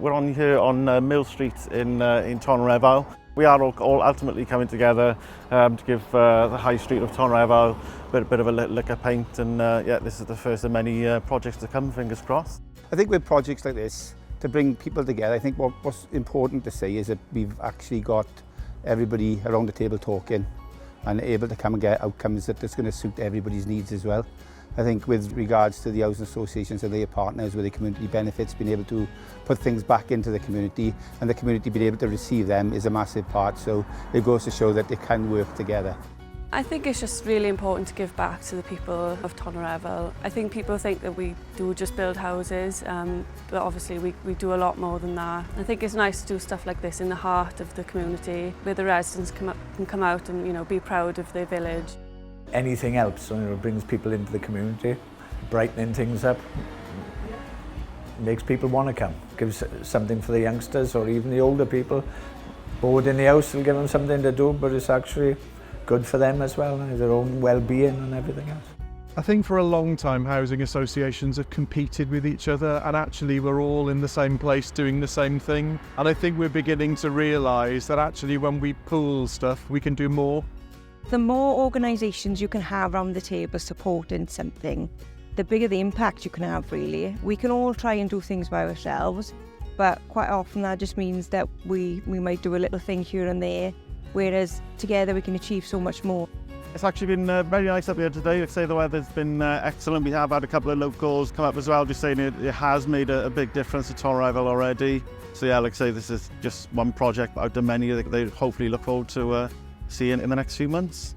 We're on here on Mill Street in Tonyrefail. We are all ultimately coming together to give the high street of Tonyrefail a bit of a lick of paint, and yeah, this is the first of many projects to come, fingers crossed. I think with projects like this, to bring people together, I think what's important to say is that we've actually got everybody around the table talking and able to come and get outcomes that's going to suit everybody's needs as well. I think with regards to the housing associations and their partners with the community benefits, being able to put things back into the community and the community being able to receive them is a massive part, so it goes to show that they can work together. I think it's just really important to give back to the people of Tonyrefail. I think people think that we do just build houses, but obviously we do a lot more than that. I think it's nice to do stuff like this in the heart of the community, where the residents can come out and be proud of their village. Anything helps, brings people into the community, brightening things up, makes people want to come, gives something for the youngsters or even the older people. Bored in the house will give them something to do, but it's actually good for them as well, their own well-being and everything else. I think for a long time housing associations have competed with each other, and actually we're all in the same place doing the same thing. And I think we're beginning to realise that actually when we pool stuff we can do more. The more organisations you can have around the table supporting something, the bigger the impact you can have, really. We can all try and do things by ourselves, but quite often that just means that we might do a little thing here and there, whereas together we can achieve so much more. It's actually been very nice up here today. Like I say, the weather's been excellent. We have had a couple of locals come up as well, just saying it has made a big difference to Tonyrefail already. So yeah, like I say, this is just one project out of many that they hopefully look forward to seeing in the next few months.